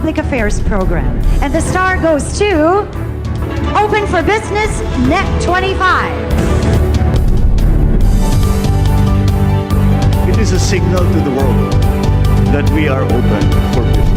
Public Affairs Program. And the star goes to Open for Business Net 25. It is a signal to the world that we are open for business.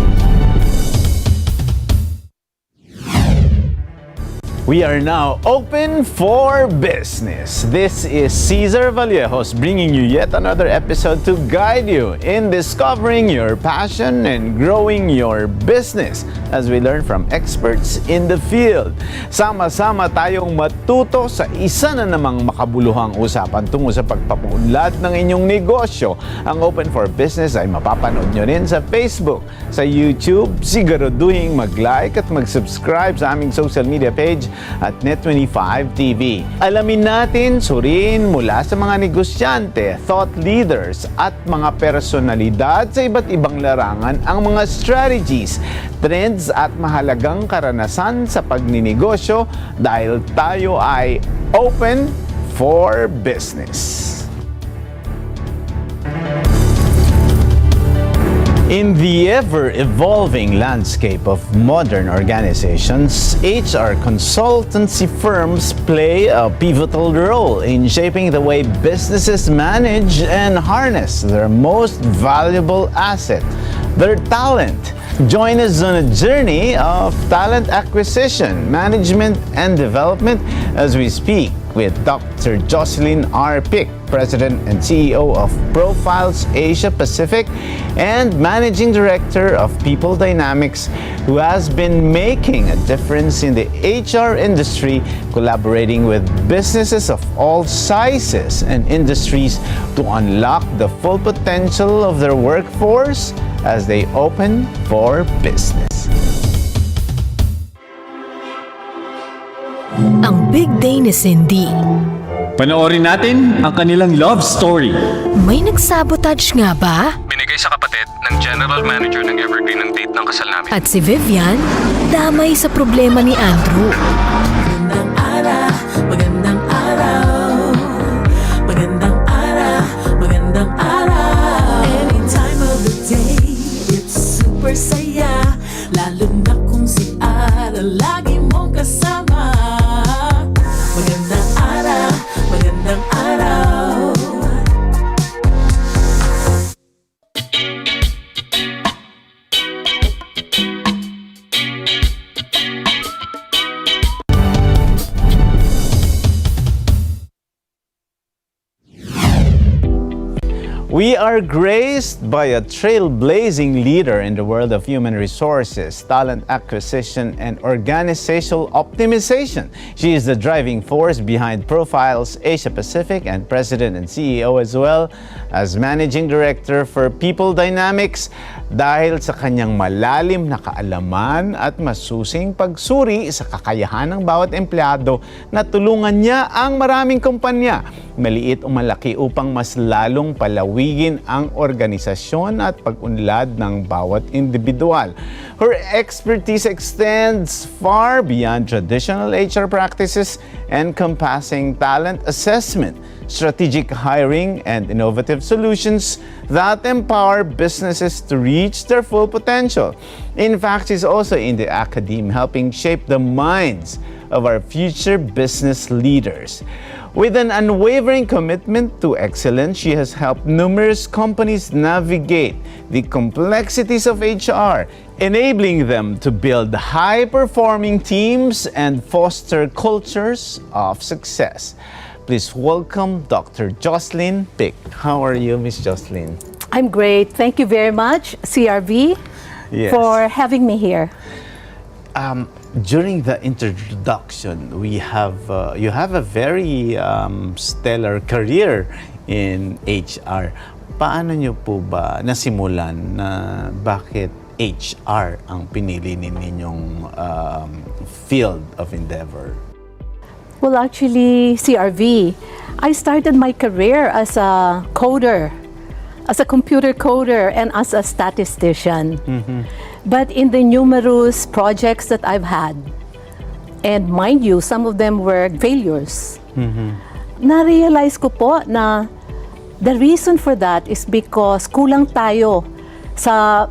We are now open for business. This is Cesar Vallejos bringing you yet another episode to guide you in discovering your passion and growing your business as we learn from experts in the field. Sama-sama tayong matuto sa isa na namang makabuluhang usapan tungo sa pagpapaunlad ng inyong negosyo. Ang Open for Business ay mapapanood nyo rin sa Facebook, sa YouTube. Siguraduhin mag-like at mag-subscribe sa aming social media page at Net25 TV. Alamin natin, suriin mula sa mga negosyante, thought leaders at mga personalidad sa iba't ibang larangan ang mga strategies, trends at mahalagang karanasan sa pagninegosyo dahil tayo ay open for business. In the ever-evolving landscape of modern organizations, HR consultancy firms play a pivotal role in shaping the way businesses manage and harness their most valuable asset, their talent. Join us on a journey of talent acquisition, management, and development as we speak with Dr. Jocelyn R. President and CEO of Profiles Asia Pacific and Managing Director of People Dynamics, who has been making a difference in the HR industry, collaborating with businesses of all sizes and industries to unlock the full potential of their workforce as they open for business. Ang big day ni Cindy. Panoorin natin ang kanilang love story. May nagsabotage nga ba? Binigay sa kapatid ng general manager ng Evergreen ang date ng kasal namin. At si Vivian, damay sa problema ni Andrew. Magandang araw, magandang araw, magandang araw, magandang araw. Any time of the day, it's super saya, lalo na kung si Ara lagi mong kasama. Magandang araw, magandang araw. We are graced by a trailblazing leader in the world of human resources, talent acquisition, and organizational optimization. She is the driving force behind Profiles Asia Pacific and President and CEO as well as Managing Director for People Dynamics dahil sa kanyang malalim na kaalaman at masusing pagsuri sa kakayahan ng bawat empleyado na tulungan niya ang maraming kumpanya, maliit o malaki, upang mas lalong palawigin ang organisasyon at pag-unlad ng bawat individual. Her expertise extends far beyond traditional HR practices, encompassing talent assessment, strategic hiring, and innovative solutions that empower businesses to reach their full potential. In fact, she's also in the academe helping shape the minds of our future business leaders. With an unwavering commitment to excellence, she has helped numerous companies navigate the complexities of HR, enabling them to build high-performing teams and foster cultures of success. Please welcome Dr. Jocelyn Pick. How are you, Miss Jocelyn? I'm great. Thank you very much, CRV, for having me here. During the introduction, we have you have a very stellar career in HR. Paano nyo po ba nasimulan na bakit HR ang pinili ninyong field of endeavor? Well, actually, CRV, I started my career as a coder, as a computer coder, and as a statistician. But in the numerous projects that I've had, and mind you, some of them were failures, na-realize ko po na the reason for that is because kulang tayo sa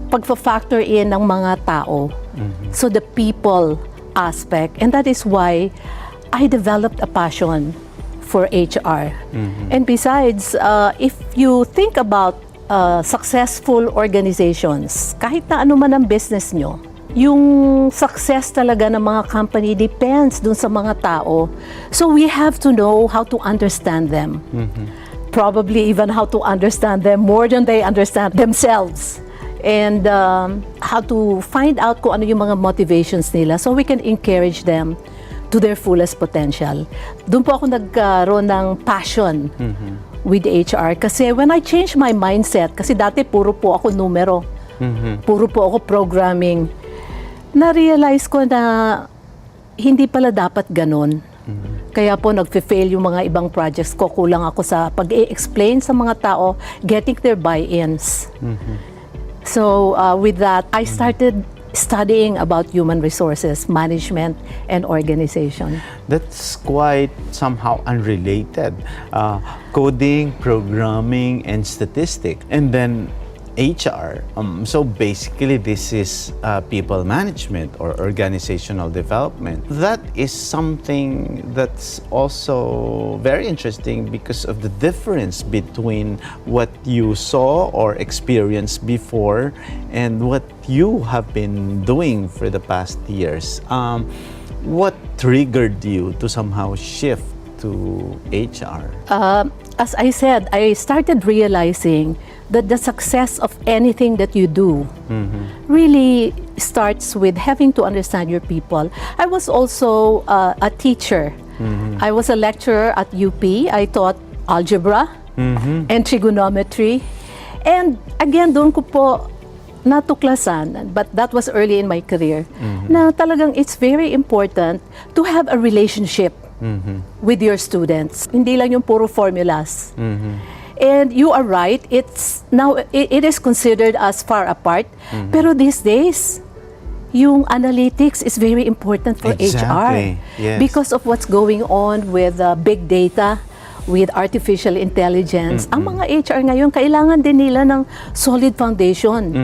pagfa-factor in ng mga tao. So the people aspect. And that is why I developed a passion for HR. And besides, if you think about successful organizations, kahit na ano man ang business nyo, yung success talaga ng mga company depends dun sa mga tao. So we have to know how to understand them. Probably even how to understand them more than they understand themselves. And how to find out kung ano yung mga motivations nila so we can encourage them to their fullest potential. Doon po ako nagkaroon ng passion with HR. Kasi when I changed my mindset, kasi dati puro po ako numero, puro po ako programming, na-realize ko na hindi pala dapat ganun. Kaya po nag-fail yung mga ibang projects ko. Kulang ako sa pag-i-explain sa mga tao, getting their buy-ins. So with that, I started studying about human resources, management, and organization. That's quite somehow unrelated. Coding, programming, and statistics. And then HR. So basically, this is people management or organizational development. That is something that's also very interesting because of the difference between what you saw or experienced before and what you have been doing for the past years. What triggered you to somehow shift to HR? As I said, I started realizing that the success of anything that you do really starts with having to understand your people. I was also a teacher. I was a lecturer at UP. I taught algebra and trigonometry. And again, doon ko po natuklasan, but that was early in my career, na talagang it's very important to have a relationship with your students. Hindi lang yung puro formulas. And you are right, it's now it is considered as far apart. Pero these days, yung analytics is very important for HR because of what's going on with big data, with artificial intelligence. Ang mga HR ngayon, kailangan din nila ng solid foundation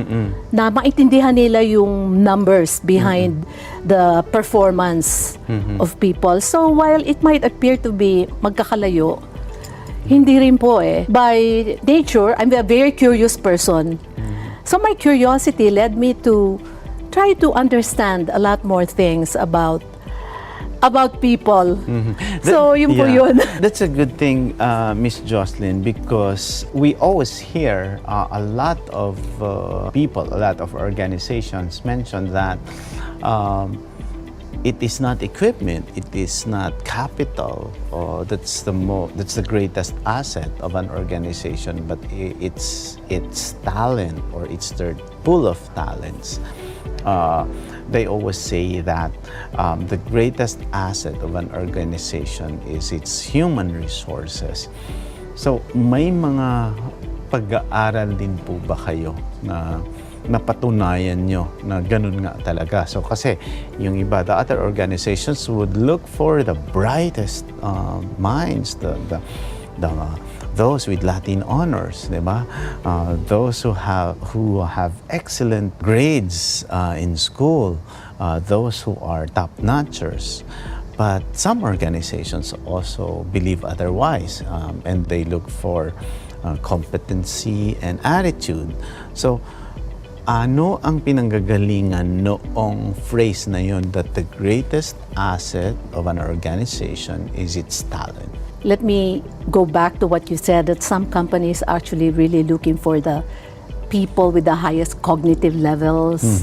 na maintindihan nila yung numbers behind the performance of people. So while it might appear to be magkakalayo, hindi rin po eh. By nature, I'm a very curious person. So my curiosity led me to try to understand a lot more things about people. So yun po yun. That's a good thing, Miss Jocelyn, because we always hear a lot of people, a lot of organizations mention that it is not equipment, it is not capital. That's the greatest asset of an organization, but it's talent, or it's their pool of talents. They always say that the greatest asset of an organization is its human resources. So may mga pag-aaral din po ba kayo na napatunayan nyo na ganun nga talaga? So kasi yung iba, the other organizations would look for the brightest minds, those with Latin honors, di ba? Those who have excellent grades in school, those who are top-notchers. But some organizations also believe otherwise, and they look for competency and attitude. So, ano ang pinanggagalingan noong phrase na yun that the greatest asset of an organization is its talent? Let me go back to what you said, that some companies are actually really looking for the people with the highest cognitive levels,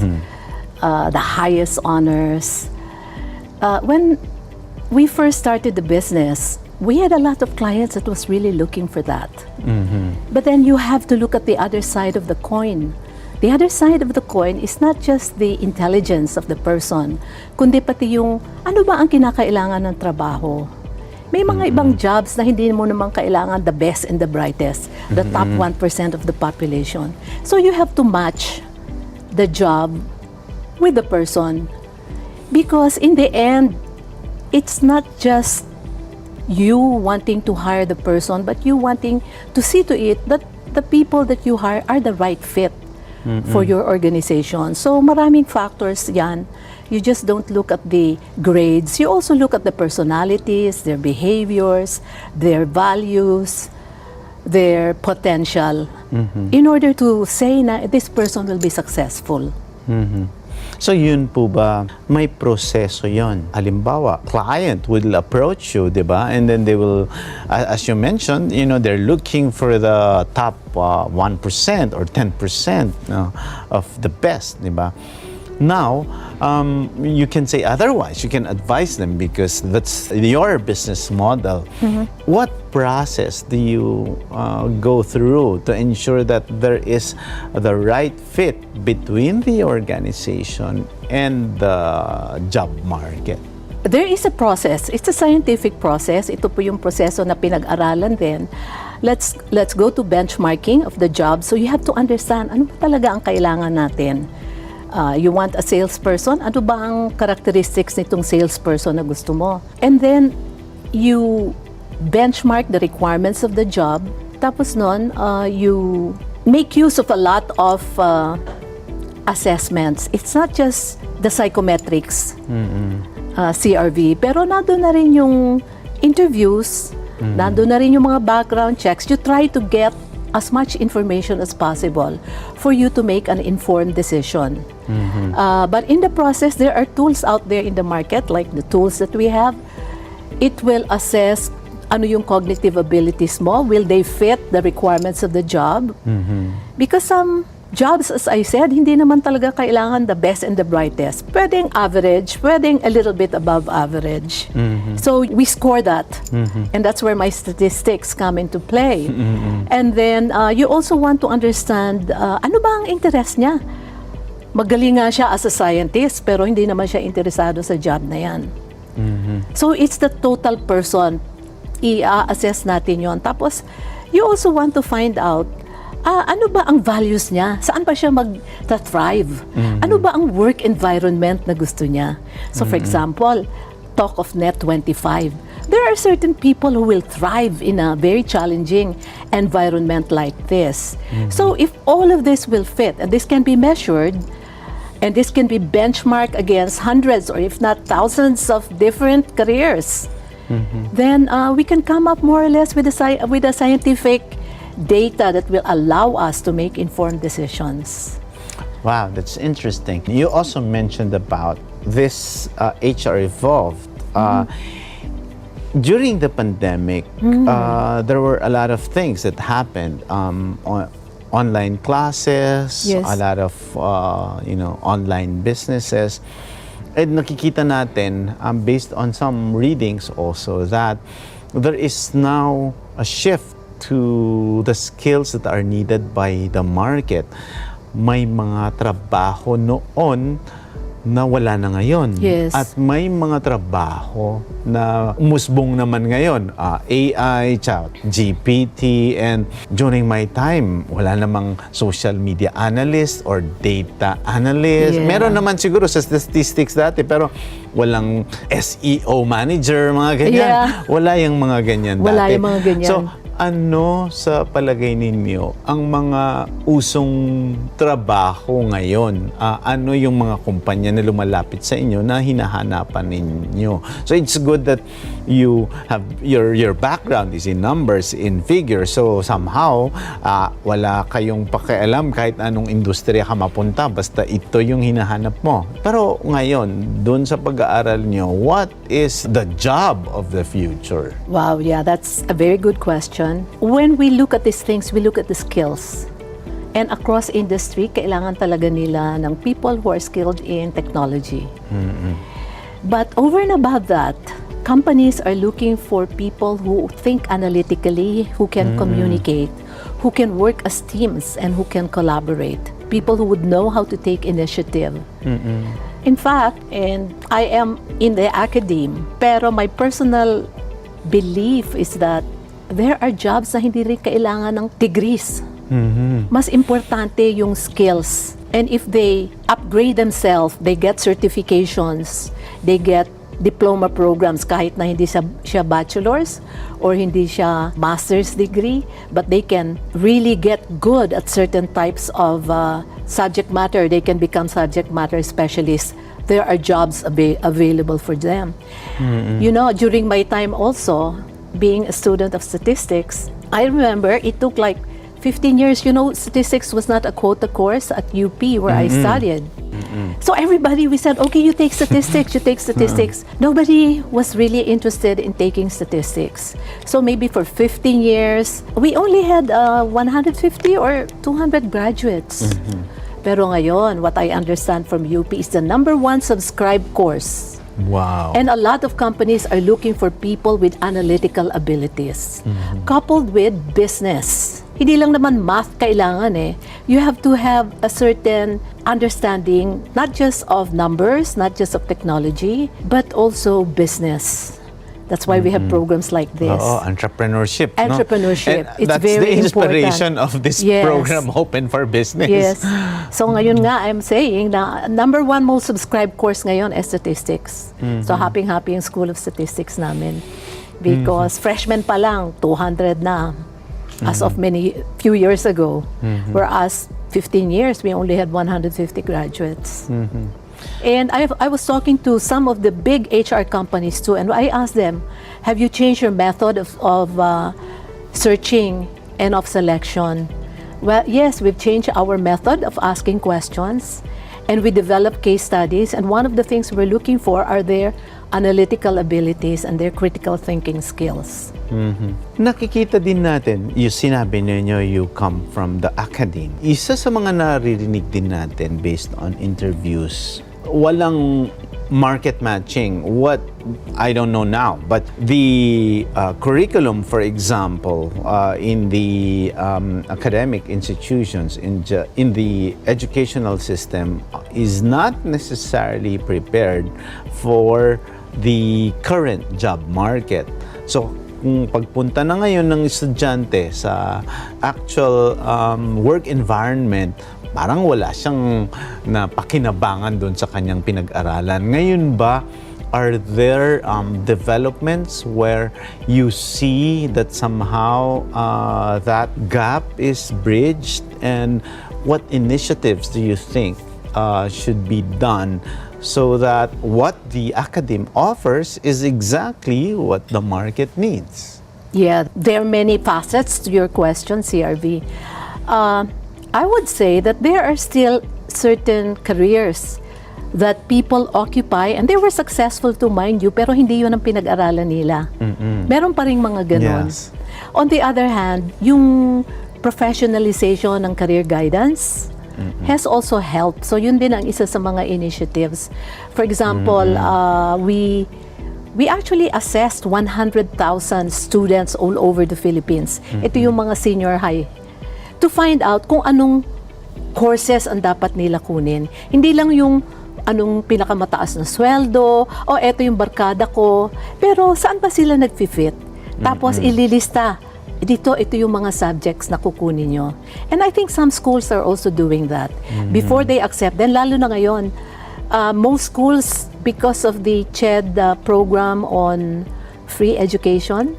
the highest honors. When we first started the business, we had a lot of clients that was really looking for that. But then you have to look at the other side of the coin. The other side of the coin is not just the intelligence of the person, kundi pati yung ano ba ang kinakailangan ng trabaho. May mga ibang jobs na hindi mo naman kailangan the best and the brightest, the top 1% of the population. So you have to match the job with the person. Because in the end, it's not just you wanting to hire the person, but you wanting to see to it that the people that you hire are the right fit for your organization. So maraming factors yan. You just don't look at the grades. You also look at the personalities, their behaviors, their values, their potential, in order to say na this person will be successful. So yun po ba, may proseso yon. Halimbawa, client will approach you, di ba? And then they will, as you mentioned, they're looking for the top 1% or 10% of the best, di ba? Now, you can say otherwise. You can advise them because that's your business model. What process do you go through to ensure that there is the right fit between the organization and the job market? There is a process. It's a scientific process. Ito po yung proseso na pinag-aralan din. Let's go to benchmarking of the job. So you have to understand ano ba talaga ang kailangan natin. You want a salesperson? Ano ba ang characteristics nitong salesperson na gusto mo? And then, you benchmark the requirements of the job. Tapos nun, you make use of a lot of assessments. It's not just the psychometrics, CRV, pero nandun na rin yung interviews, nandun na rin yung mga background checks. You try to get as much information as possible for you to make an informed decision. But in the process, there are tools out there in the market, like the tools that we have. It will assess ano yung cognitive abilities mo. Will they fit the requirements of the job? Because some jobs, as I said, hindi naman talaga kailangan the best and the brightest. Pwedeng average, pwedeng a little bit above average. So we score that. And that's where my statistics come into play. And then you also want to understand ano ba ang interest niya? Magaling nga siya as a scientist, pero hindi naman siya interesado sa job na yan. So it's the total person. I-assess natin yon. Tapos, you also want to find out ano ba ang values niya? Saan ba siya mag-thrive? Ano ba ang work environment na gusto niya? So for example, talk of Net 25. There are certain people who will thrive in a very challenging environment like this. So if all of this will fit, and this can be measured, and this can be benchmarked against hundreds or if not thousands of different careers, then we can come up more or less with a scientific data that will allow us to make informed decisions. Wow, that's interesting. You also mentioned about this HR evolved. During the pandemic, there were a lot of things that happened. Online classes, Yes. a lot of online businesses. And nakikita natin, based on some readings also, that there is now a shift to the skills that are needed by the market. May mga trabaho noon na wala na ngayon. Yes. At may mga trabaho na umusbong naman ngayon. AI, chat, GPT, and during my time, wala namang social media analyst or data analyst. Yeah. Meron naman siguro sa statistics dati, pero walang SEO manager, mga ganyan. Yeah. Wala yung mga ganyan dati. Wala yung mga ganyan. So, ano sa palagay ninyo ang mga usong trabaho ngayon? Ano yung mga kumpanya na lumalapit sa inyo na hinahanapan ninyo? So it's good that you have your background is in numbers, in figures. So somehow wala kayong pakialam kahit anong industriya ka mapunta, basta ito yung hinahanap mo. Pero ngayon, doon sa pag-aaral nyo, what is the job of the future? Wow, yeah, that's a very good question. When we look at these things, we look at the skills. And across industry, kailangan talaga nila ng people who are skilled in technology. But over and above that, companies are looking for people who think analytically, who can communicate, who can work as teams, and who can collaborate. People who would know how to take initiative. In fact, and I am in the academe, pero my personal belief is that there are jobs na hindi rin kailangan ng degrees. Mas importante yung skills. And if they upgrade themselves, they get certifications, they get diploma programs kahit na hindi siya bachelor's or hindi siya master's degree, but they can really get good at certain types of subject matter. They can become subject matter specialists. There are jobs available for them. You know, during my time also, being a student of statistics, I remember it took like 15 years. You know, statistics was not a quota course at UP where I studied. So everybody, we said, okay, you take statistics, you take statistics. Nobody was really interested in taking statistics. So maybe for 15 years, we only had 150 or 200 graduates. Pero ngayon, what I understand from UP is the #1 subscribed course. Wow. And a lot of companies are looking for people with analytical abilities, coupled with business. Hindi lang naman math kailangan eh. You have to have a certain understanding, not just of numbers, not just of technology, but also business. That's why we have programs like this. Oo, entrepreneurship. Entrepreneurship. No? And It's that's very the inspiration important. of this Yes. program, Open for Business. Yes. So ngayon nga, I'm saying na #1 most subscribed course ngayon is statistics. So happy-happy yung School of Statistics namin. Because freshman pa lang, 200 na. As of few years ago. Whereas 15 years, we only had 150 graduates. And I was talking to some of the big HR companies too, and I asked them, have you changed your method of searching and of selection? Well, yes, we've changed our method of asking questions, and we developed case studies, and one of the things we're looking for are their analytical abilities and their critical thinking skills. Nakikita din natin, yung sinabi ninyo, you come from the academe. Isa sa mga naririnig din natin based on interviews, walang market matching. What, I don't know now, but the curriculum, for example, in the academic institutions, in the educational system, is not necessarily prepared for the current job market. So, kung pagpunta na ngayon ng estudyante sa actual work environment, parang wala siyang napakinabangan doon sa kanyang pinag-aralan. Ngayon ba, are there developments where you see that somehow that gap is bridged? And what initiatives do you think should be done so that what the academe offers is exactly what the market needs? Yeah, there are many facets to your question, CRV. I would say that there are still certain careers that people occupy, and they were successful to, mind you, pero hindi yun ang pinag-aralan nila. Meron pa rin mga ganon. Yes. On the other hand, yung professionalization ng career guidance has also helped. So yun din ang isa sa mga initiatives. For example, we actually assessed 100,000 students all over the Philippines. Ito yung mga senior high, to find out kung anong courses ang dapat nila kunin. Hindi lang yung anong pinakamataas na sweldo, o eto yung barkada ko, pero saan ba sila nag-fit? Tapos ililista, ito yung mga subjects na kukunin nyo. And I think some schools are also doing that. Before they accept, then lalo na ngayon, most schools, because of the CHED program on free education,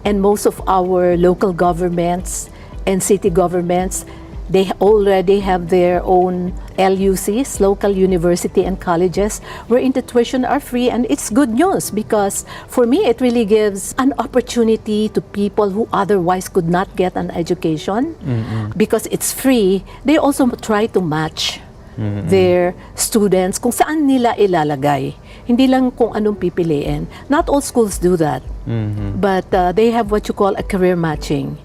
and most of our local governments and city governments, they already have their own LUCs, local university and colleges, wherein the tuition are free. And it's good news because for me, it really gives an opportunity to people who otherwise could not get an education. Because it's free, they also try to match their students kung saan nila ilalagay. Hindi lang kung anong pipiliin. Not all schools do that. But they have what you call a career matching.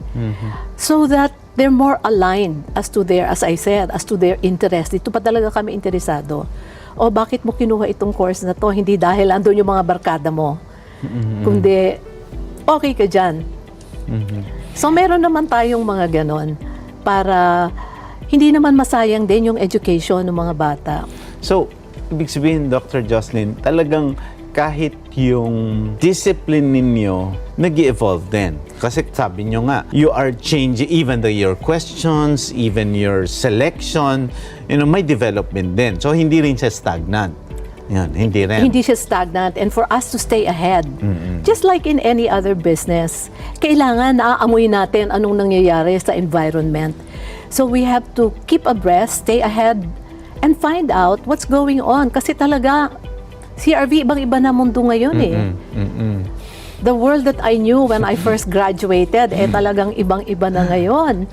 So that they're more aligned as to their, as I said, as to their interest. Dito pa talaga kami interesado. O bakit mo kinuha itong course na to? Hindi dahil andun yung mga barkada mo. Kundi, okay ka dyan. So meron naman tayong mga ganon para hindi naman masayang din yung education ng mga bata. So, ibig sabihin, Dr. Jocelyn, talagang kahit yung discipline ninyo nag-evolve din. Kasi sabi nyo nga, you are changing even your questions, even your selection, may development din. So, hindi rin siya stagnant. Yan, hindi rin. Hindi siya stagnant. And for us to stay ahead, just like in any other business, kailangan naaamoy natin anong nangyayari sa environment. So we have to keep abreast, stay ahead, and find out what's going on. Kasi talaga, CRV, ibang-iba na mundo ngayon eh. The world that I knew when I first graduated, talagang ibang-iba na ngayon.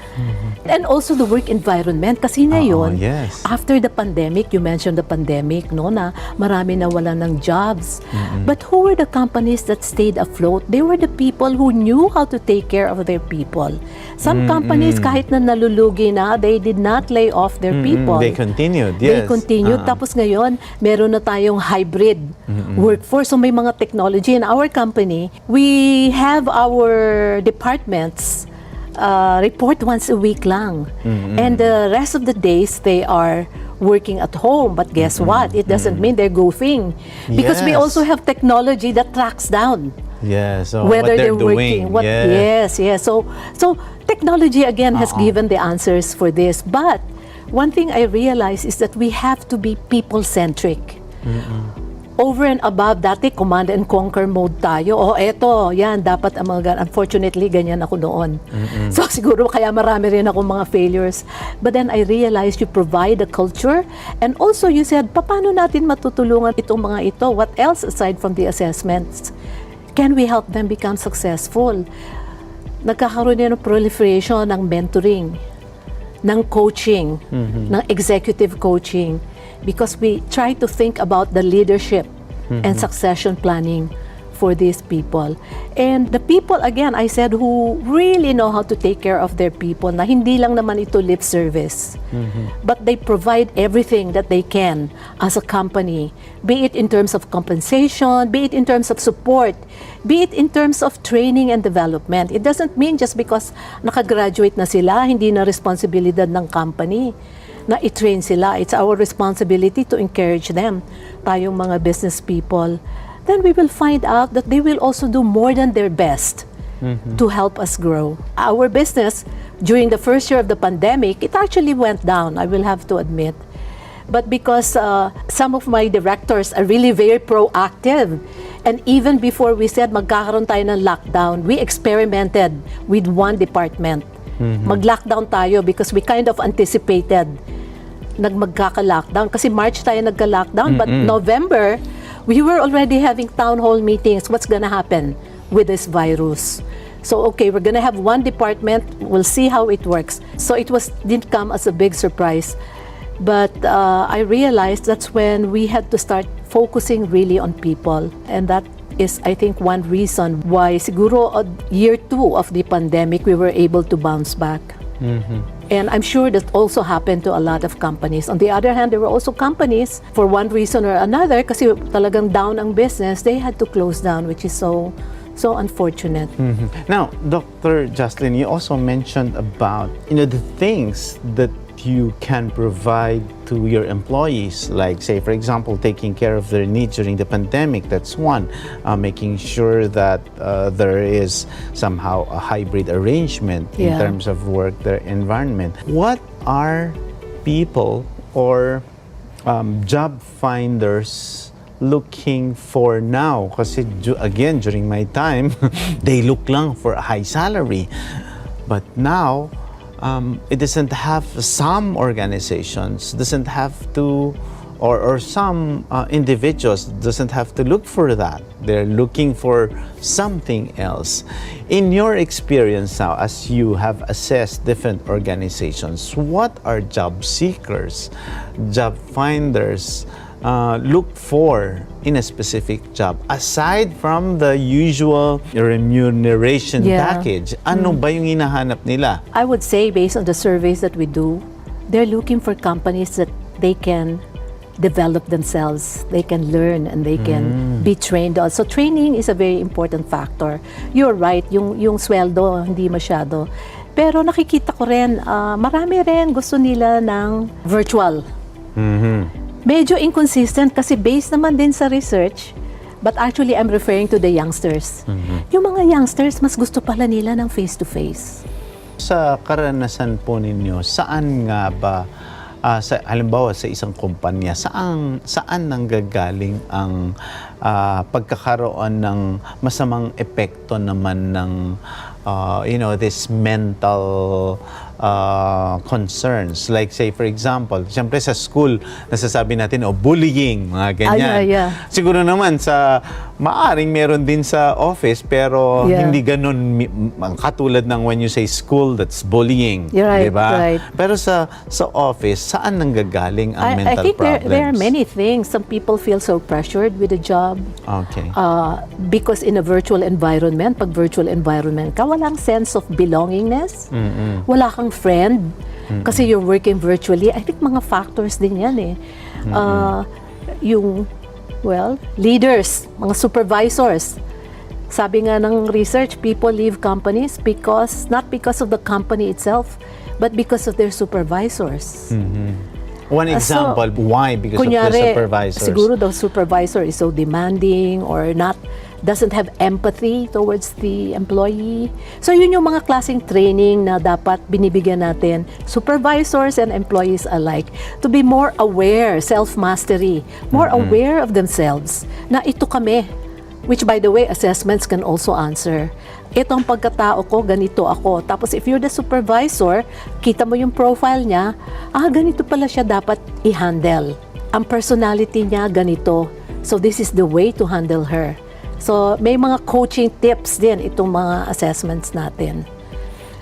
And also the work environment. Kasi ngayon, yes. after the pandemic, you mentioned the pandemic, no, na marami nawala ng jobs. But who were the companies that stayed afloat? They were the people who knew how to take care of their people. Some companies, kahit na nalulugi na, they did not lay off their people. They continued, yes. They continued. Tapos ngayon, meron na tayong hybrid workforce. So may mga technology in our company. We have our departments report once a week lang. And the rest of the days, they are working at home. But guess what? It doesn't mean they're goofing. Because we Yes. also have technology that tracks down So whether what they're they're doing. working. Yes. So technology again has given the answers for this. But one thing I realize is that we have to be people-centric. Over and above, dati command and conquer mode tayo. Eto, yan, dapat ang mga unfortunately, ganyan ako noon. So siguro kaya marami rin ako mga failures. But then I realized you provide a culture, and also you said, paano natin matutulungan itong mga ito? What else aside from the assessments? Can we help them become successful? Nagkakaroon yan ng proliferation ng mentoring, ng coaching, ng executive coaching. Because we try to think about the leadership and succession planning for these people. And the people, again, I said, who really know how to take care of their people, na hindi lang naman ito lip service, but they provide everything that they can as a company, be it in terms of compensation, be it in terms of support, be it in terms of training and development. It doesn't mean just because nakagraduate na sila, hindi na responsibilidad ng company na i-train sila. It's our responsibility to encourage them, tayong mga business people. Then we will find out that they will also do more than their best to help us grow. Our business, during the first year of the pandemic, it actually went down, I will have to admit. But because some of my directors are really very proactive, and even before we said magkakaroon tayo ng lockdown, we experimented with one department. Mag-lockdown tayo because we kind of anticipated magkaka-lockdown. Kasi March tayo nagka-lockdown, but November, we were already having town hall meetings. What's gonna happen with this virus? So, okay, we're gonna have one department. We'll see how it works. So it didn't come as a big surprise. But I realized that's when we had to start focusing really on people. And that is, I think, one reason why siguro year 2 of the pandemic, we were able to bounce back. And I'm sure that also happened to a lot of companies. On the other hand, there were also companies, for one reason or another, kasi talagang down ang business, they had to close down, which is so unfortunate. Now, Dr. Jocelyn, you also mentioned about the things that you can provide to your employees, like say, for example, taking care of their needs during the pandemic. That's one. Making sure that there is somehow a hybrid arrangement in terms of work, their environment. What are people or job finders looking for now? Kasi again, during my time, they look lang for a high salary. But now, it doesn't have, some organizations doesn't have to, or some individuals doesn't have to look for that. They're looking for something else. In your experience now, as you have assessed different organizations, what are job seekers, job finders look for in a specific job, aside from the usual remuneration package? Ano ba yung hinahanap nila? I would say, based on the surveys that we do, they're looking for companies that they can develop themselves, they can learn, and they can be trained also. Training is a very important factor. You're right, yung sweldo, hindi masyado. Pero nakikita ko rin, marami rin gusto nila ng virtual. Medyo inconsistent kasi based naman din sa research, but actually I'm referring to the youngsters. Yung mga youngsters, mas gusto pala nila ng face-to-face. Sa karanasan po ninyo, saan nga ba sa halimbawa sa isang kumpanya, saan nanggagaling ang pagkakaroon ng masamang epekto naman ng this mental concerns, like say for example, siyempre sa school nasasabi natin bullying, mga ganyan. Siguro naman sa maaring meron din sa office, pero hindi ganun katulad ng when you say school, that's bullying, diba? Pero sa office, saan nanggagaling ang mental I think problems? there are many things. Some people feel so pressured with the job. Okay. Because in a virtual environment, pag virtual environment ka, walang sense of belongingness. Wala kang friend. Kasi you're working virtually. I think mga factors din yan eh. Yung leaders, mga supervisors. Sabi nga ng research, people leave companies not because of the company itself, but because of their supervisors. One example, why? Because kunyari, of the supervisors. Siguro the supervisor is so demanding or doesn't have empathy towards the employee. So yun yung mga klaseng training na dapat binibigyan natin, supervisors and employees alike, to be more aware, self-mastery, more aware of themselves, na ito kami, which by the way, assessments can also answer. Ito ang pagkatao ko, ganito ako. Tapos if you're the supervisor, kita mo yung profile niya, ganito pala siya dapat i-handle. Ang personality niya, ganito. So this is the way to handle her. So may mga coaching tips din itong mga assessments natin.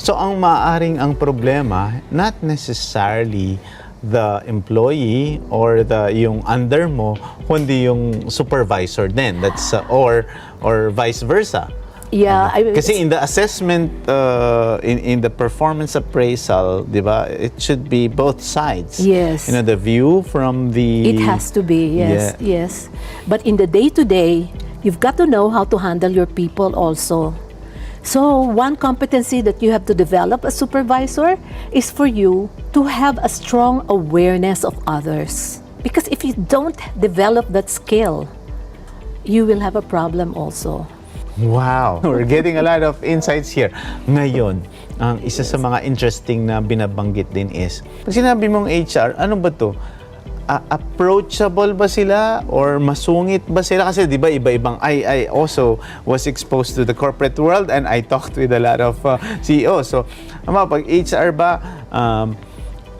So ang maaring ang problema, not necessarily the employee or yung under mo, kundi yung supervisor din. That's or vice versa. Yeah, kasi in the assessment, in the performance appraisal, di ba, it should be both sides. Yes. The view from the... It has to be, yes, yes. But in the day-to-day, you've got to know how to handle your people also. So one competency that you have to develop as supervisor is for you to have a strong awareness of others. Because if you don't develop that skill, you will have a problem also. Wow! We're getting a lot of insights here. Ngayon, ang isa sa mga interesting na binabanggit din is, pag sinabi mong HR, ano ba to? Approachable ba sila or masungit ba sila? Kasi di ba iba-ibang, I also was exposed to the corporate world and I talked with a lot of CEOs. So, pag HR ba,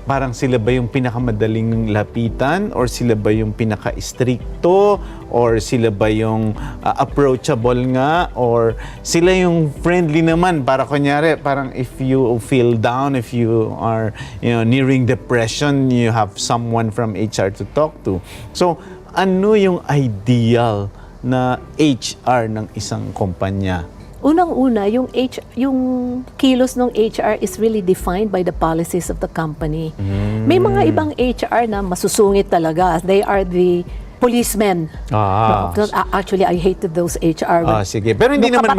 parang sila ba yung pinakamadaling lapitan or sila ba yung pinaka-stricto or sila ba yung approachable nga or sila yung friendly naman para kunyari parang if you feel down, if you are nearing depression, you have someone from HR to talk to. So ano yung ideal na HR ng isang kumpanya? Unang-una, yung kilos ng HR is really defined by the policies of the company. May mga ibang HR na masusungit talaga. They are the policemen. Actually, I hated those HR. Sige. Pero hindi naman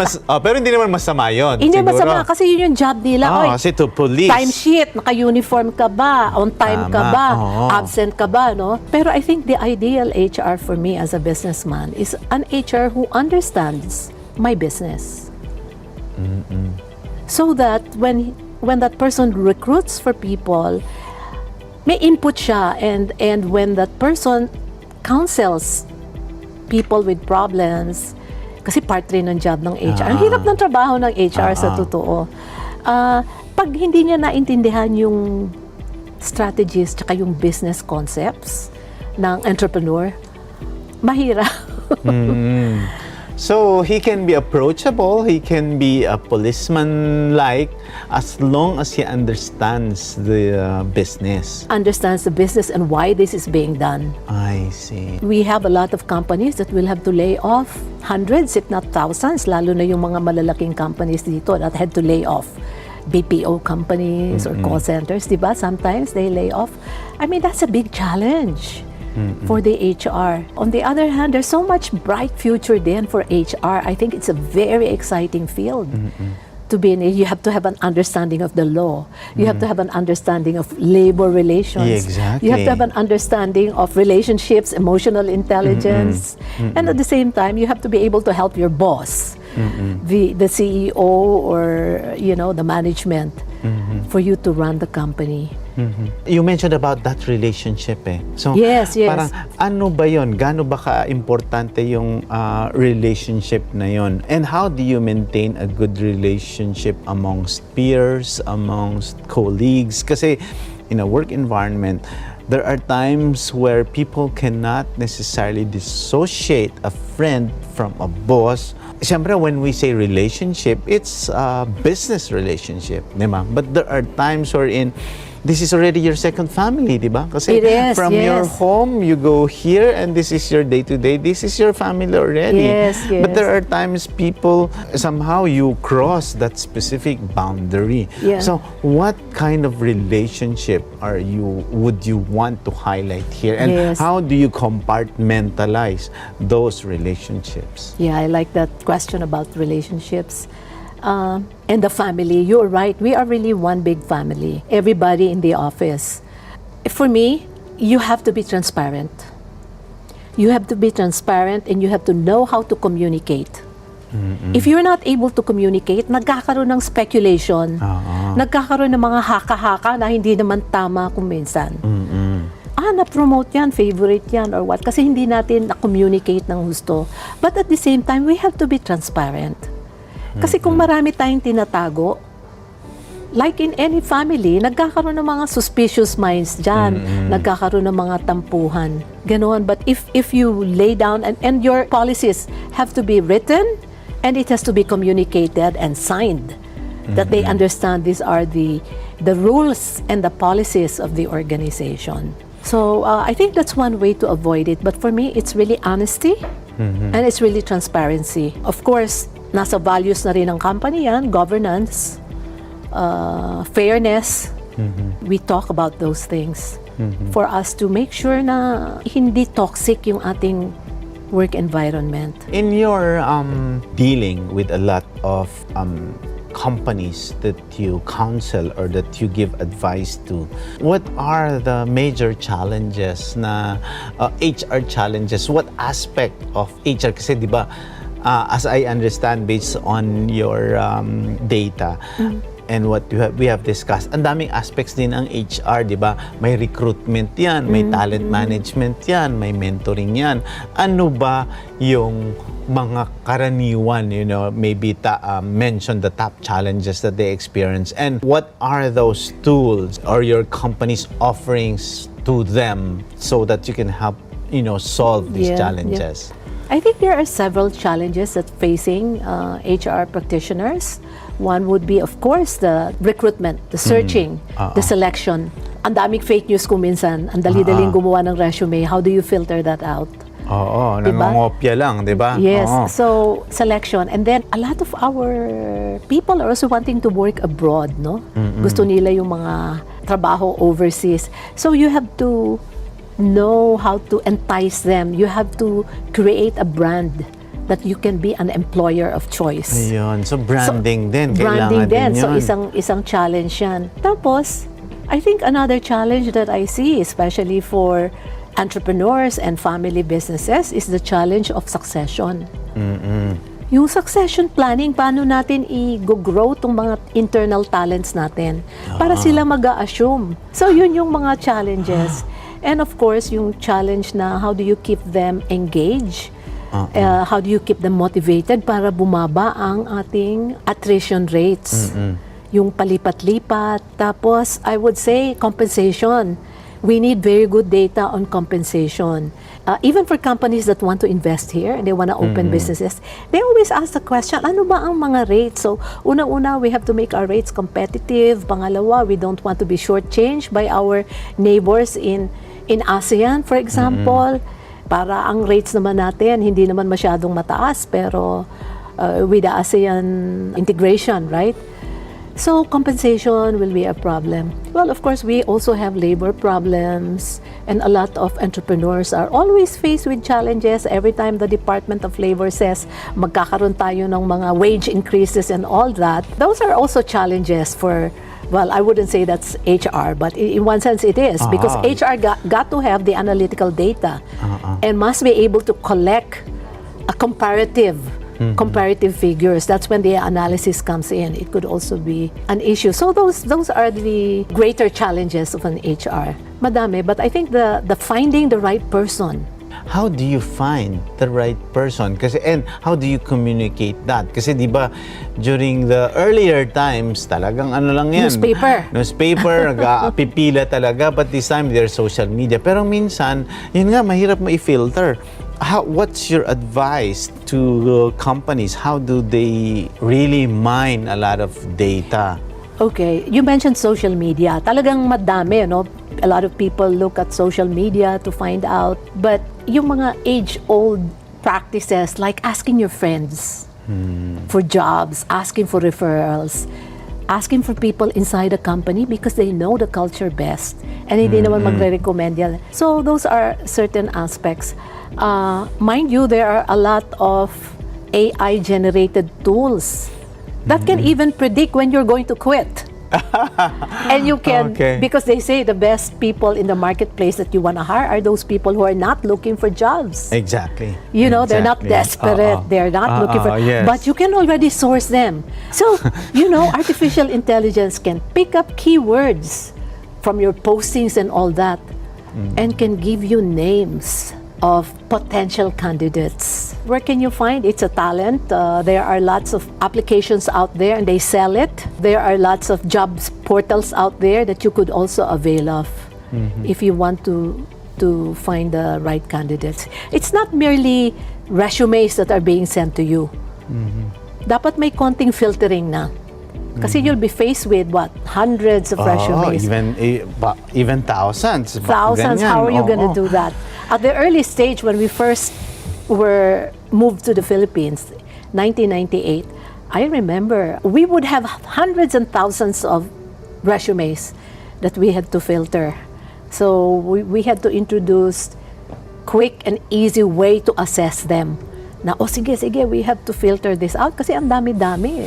masama 'yon. Hindi masama kasi yun yung job nila. Kasi to police. Time sheet, naka-uniform ka ba? On time ka ba? Absent ka ba, no? Pero I think the ideal HR for me as a businessman is an HR who understands my business. So that when that person recruits for people, may input siya and when that person counsels people with problems, kasi part rin ng job ng HR. Ang hirap ng trabaho ng HR sa totoo. Pag hindi niya naintindihan yung strategies tsaka yung business concepts ng entrepreneur, mahirap. So, he can be approachable, he can be a policeman-like as long as he understands the business. Understands the business and why this is being done. I see. We have a lot of companies that will have to lay off hundreds, if not thousands, lalo na yung mga malalaking companies dito that had to lay off. BPO companies or call centers, di ba? Sometimes they lay off. I mean, that's a big challenge. For the HR. On the other hand, there's so much bright future then for HR. I think it's a very exciting field to be in. You have to have an understanding of the law. You have to have an understanding of labor relations. Exactly. You have to have an understanding of relationships, emotional intelligence. And at the same time, you have to be able to help your boss, the CEO or the management for you to run the company. You mentioned about that relationship eh. So, Yes, yes. parang ano ba yon? Gaano ba ka-importante yung relationship na yon? And how do you maintain a good relationship amongst peers, amongst colleagues? Kasi in a work environment, there are times where people cannot necessarily dissociate a friend from a boss. Siyempre, when we say relationship, it's a business relationship, di ba? But there are times wherein this is already your second family, di ba? Kasi It is, from yes. your home, you go here and this is your day-to-day. This is your family already. Yes, yes. But there are times people, somehow you cross that specific boundary. Yeah. So what kind of relationship would you want to highlight here? And Yes. how do you compartmentalize those relationships? Yeah, I like that question about relationships. And the family, you're right. We are really one big family. Everybody in the office. For me, you have to be transparent. You have to be transparent and you have to know how to communicate. If you're not able to communicate, nagkakaroon ng speculation, nagkakaroon ng mga haka-haka na hindi naman tama kung minsan. Na-promote yan, favorite yan, or what. Kasi hindi natin na-communicate ng gusto. But at the same time, we have to be transparent. Kasi kung marami tayong tinatago, like in any family, nagkakaroon ng mga suspicious minds dyan, nagkakaroon ng mga tampuhan, ganoon. But if you lay down, and your policies have to be written, and it has to be communicated and signed, that they understand these are the rules and the policies of the organization. So I think that's one way to avoid it. But for me, it's really honesty, and it's really transparency. Of course, nasa values na rin ng company yan, governance, fairness. We talk about those things for us to make sure na hindi toxic yung ating work environment. In your dealing with a lot of companies that you counsel or that you give advice to, what are the major challenges na HR challenges? What aspect of HR? Kasi di ba, as I understand based on your data and what we have discussed, ang daming aspects din ang HR, di ba? May recruitment yan, may talent management yan, may mentoring yan. Ano ba yung mga karaniwan, maybe mention the top challenges that they experience, and what are those tools or your company's offerings to them so that you can help, solve these challenges? I think there are several challenges that facing HR practitioners. One would be, of course, the recruitment, the searching, the selection. Ang daming fake news kung minsan, ang dali-daling gumawa ng resume. How do you filter that out? Oo, Diba? nangongopya lang, di ba? Yes, Oo. so selection. And then, a lot of our people are also wanting to work abroad, no? Gusto nila yung mga trabaho overseas. So you have to know how to entice them. You have to create a brand that you can be an employer of choice. Ayun. So branding din, Branding kailangan din din. yun. So isang challenge yan. Tapos, I think another challenge that I see, especially for entrepreneurs and family businesses, is the challenge of succession. Yung succession planning, paano natin i-grow tong mga internal talents natin para sila mag-a-assume. So yun yung mga challenges. And of course, yung challenge na how do you keep them engaged? How do you keep them motivated para bumaba ang ating attrition rates? Yung palipat-lipat. Tapos, I would say, compensation. We need very good data on compensation. Even for companies that want to invest here and they want to open businesses, they always ask the question, ano ba ang mga rates? So, una-una, we have to make our rates competitive. Pangalawa, we don't want to be shortchanged by our neighbors in ASEAN, for example. Para ang rates naman natin, hindi naman masyadong mataas, pero with the ASEAN integration, right? So, compensation will be a problem. Well, of course, we also have labor problems, and a lot of entrepreneurs are always faced with challenges. Every time the Department of Labor says, magkakaroon tayo ng mga wage increases and all that, those are also challenges for, well, I wouldn't say that's HR, but in one sense it is, because HR got to have the analytical data and must be able to collect a comparative comparative figures. That's when the analysis comes in. It could also be an issue. So those are the greater challenges of an HR. Madami, but I think the finding the right person. How do you find the right person? Kasi, and how do you communicate that? Kasi di ba during the earlier times, talagang ano lang yan. Newspaper, nag-pipila talaga. But this time, there's social media. Pero minsan, yun nga, mahirap mo i-filter. What's your advice to companies? How do they really mine a lot of data? Okay, you mentioned social media. Talagang madami, no? A lot of people look at social media to find out. But yung mga age-old practices like asking your friends for jobs, asking for referrals, asking for people inside a company because they know the culture best and hindi naman magre-recommend yan. So those are certain aspects. Mind you, there are a lot of AI-generated tools that can even predict when you're going to quit. And you can, because they say the best people in the marketplace that you want to hire are those people who are not looking for jobs. Exactly. You know, they're not desperate. They're not looking for, but you can already source them. So, you know, artificial intelligence can pick up keywords from your postings and all that and can give you names of potential candidates. Where can you find? It's a talent. There are lots of applications out there and they sell it. There are lots of jobs portals out there that you could also avail of if you want to find the right candidates. It's not merely resumes that are being sent to you. Dapat may konting filtering na. Kasi you'll be faced with what? Hundreds of resumes. Even thousands. Thousands. How are you going to do that? At the early stage, when we first were moved to the Philippines, 1998, I remember we would have hundreds and thousands of resumes that we had to filter. So we had to introduce quick and easy way to assess them. Na, sige, we have to filter this out kasi ang dami-dami.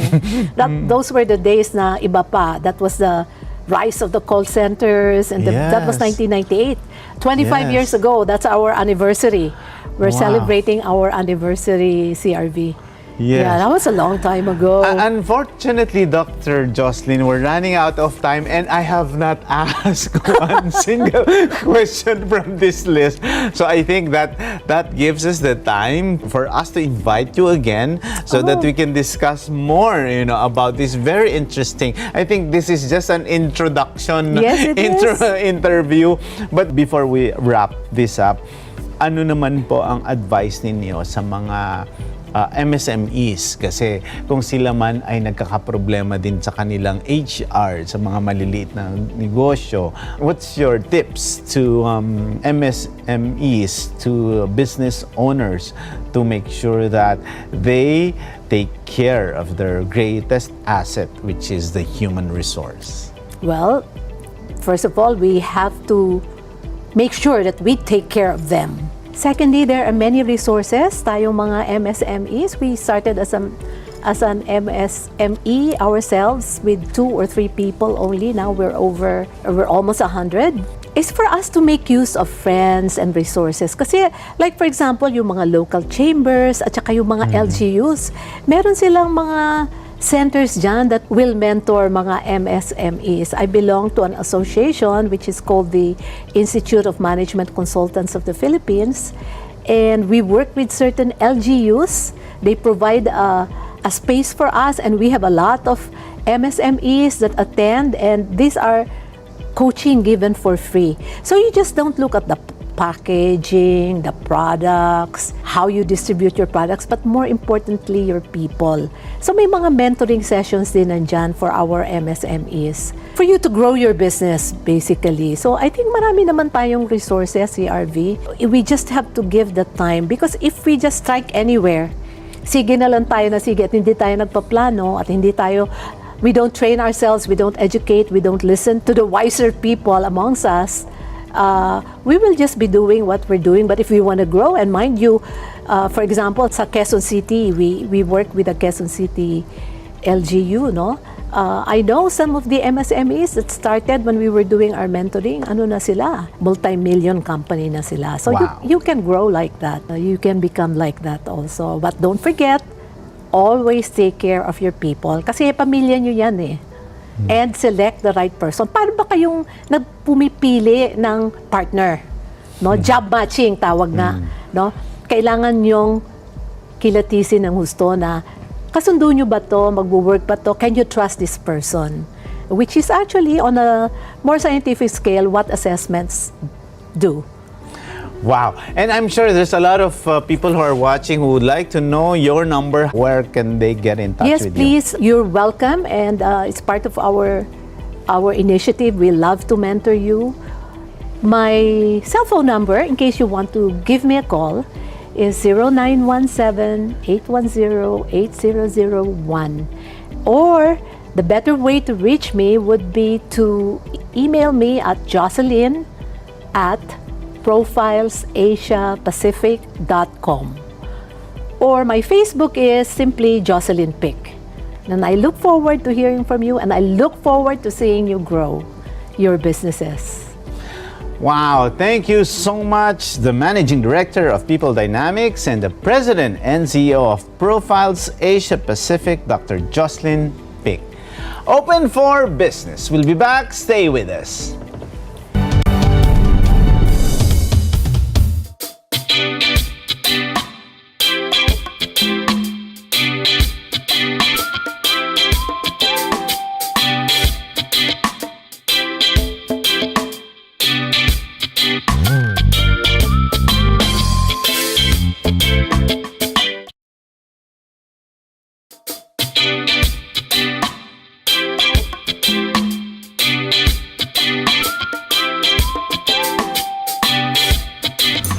Those were the days na iba pa. That was the rise of the call centers, and that was 1998. 25 years ago, that's our anniversary. We're celebrating our anniversary CRV. Yes. Yeah, that was a long time ago. Unfortunately, Dr. Jocelyn, we're running out of time and I have not asked one single question from this list. So I think that gives us the time for us to invite you again so that we can discuss more, about this very interesting. I think this is just an introduction interview. But before we wrap this up, ano naman po ang advice ninyo sa mga MSMEs, kasi kung sila man ay nagkakaproblema din sa kanilang HR, sa mga maliliit na negosyo, what's your tips to MSMEs, to business owners, to make sure that they take care of their greatest asset, which is the human resource? Well, first of all, we have to make sure that we take care of them. Secondly, there are many resources. Tayong mga MSMEs, we started as an MSME ourselves with 2 or 3 people only. Now we're almost 100. It's for us to make use of friends and resources. Kasi, like for example, yung mga local chambers at saka yung mga LGUs, meron silang mga centers dyan that will mentor mga MSMEs. I belong to an association which is called the Institute of Management Consultants of the Philippines, and we work with certain LGUs. They provide a space for us, and we have a lot of MSMEs that attend, and these are coaching given for free. So you just don't look at the packaging, the products, how you distribute your products, but more importantly, your people. So may mga mentoring sessions din nandyan for our MSMEs. For you to grow your business, basically. So I think marami naman tayong resources, CRV. We just have to give the time, because if we just strike anywhere, sige na lang tayo na sige at hindi tayo nagpaplano at we don't train ourselves, we don't educate, we don't listen to the wiser people amongst us, we will just be doing what we're doing. But if we want to grow, and mind you, for example, sa Quezon City, we work with the Quezon City LGU, no? I know some of the MSMEs that started when we were doing our mentoring, ano na sila? Multi-million company na sila. So you can grow like that. You can become like that also. But don't forget, always take care of your people. Kasi pamilya nyo yan eh. And select the right person. Paano ba kayong nagpumipili ng partner? No? Job matching, tawag nga. No? Kailangan nyong kilatisin ng husto na kasundo nyo ba to, magwo-work ba to, can you trust this person? Which is actually on a more scientific scale what assessments do. Wow. And I'm sure there's a lot of people who are watching who would like to know your number. Where can they get in touch Yes, with please. You're welcome, and it's part of our initiative. We love to mentor you. My cell phone number, in case you want to give me a call, is 0917-810-8001. Or the better way to reach me would be to email me at jocelyn@profilesasiapacific.com. Or my Facebook is simply Jocelyn Pick. And I look forward to hearing from you, and I look forward to seeing you grow your businesses. Wow, thank you so much, the Managing Director of People Dynamics and the President and CEO of Profiles Asia Pacific, Dr. Jocelyn Pick. Open for business. We'll be back. Stay with us.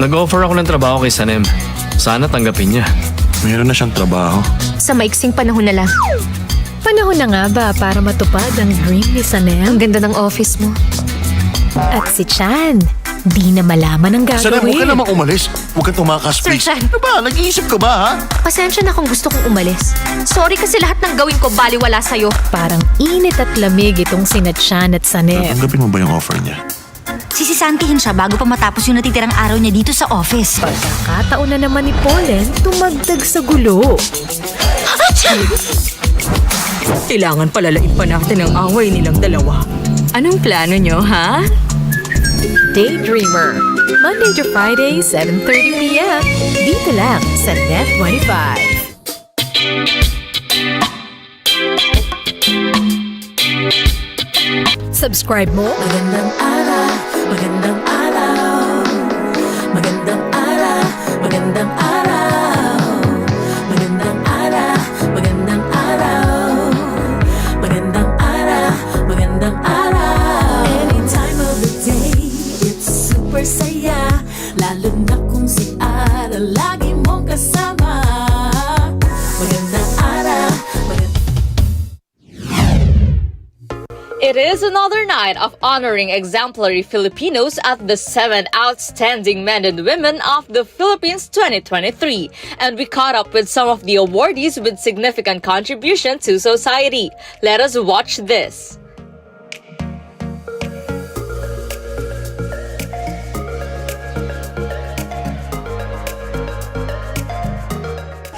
Nag-offer ako ng trabaho kay Sanem. Sana tanggapin niya. Meron na siyang trabaho. Sa maiksing panahon na lang. Panahon na nga ba para matupad ang dream ni Sanem? Ang ganda ng office mo. At si Chan, di na malaman ang gagawin. Sanem, huwag ka namang umalis. Huwag kang tumakas, Sir please. Chan. Ano ba? Nag-iisip ka ba, ha? Pasensya na kung gusto kong umalis. Sorry kasi lahat ng gawin ko baliwala sa'yo. Parang init at lamig itong sina Chan at Sanem. Tanggapin mo ba yung offer niya? Sisisantihin siya bago pa matapos yung natitirang araw niya dito sa office. Pagkakataon na naman ni Paulen tumagdag sa gulo. Kailangan palalain pa natin ang away nilang dalawa. Anong plano nyo, ha? Daydreamer. Monday to Friday, 7:30 p.m. Dito lang sa Net25. Subscribe mo. Magandang araw, magandang araw. Magandang araw, magandang araw. Magandang araw, magandang araw. Magandang araw, magandang araw. Any time of the day, it's super saya. Lalo na kung si Ara lagi mong kasama. Magandang araw, It is another night of honoring exemplary Filipinos at the 7th Outstanding Men and Women of the Philippines 2023, and we caught up with some of the awardees with significant contribution to society. Let us watch this.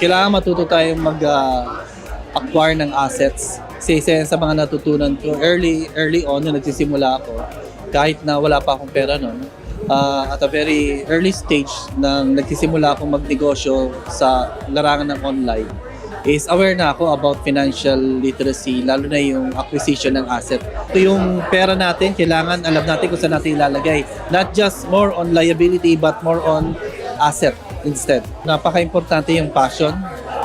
Kailangan matuto tayong mag-acquire ng assets. Kasi isa yan sa mga natutunan ko early on nung nagsisimula ako, kahit na wala pa akong pera noon, at a very early stage nang nagsisimula akong magnegosyo sa larangan ng online, is aware na ako about financial literacy, lalo na yung acquisition ng asset. Ito yung pera natin, kailangan alam natin kung saan natin ilalagay. Not just more on liability, but more on asset instead. Napaka-importante yung passion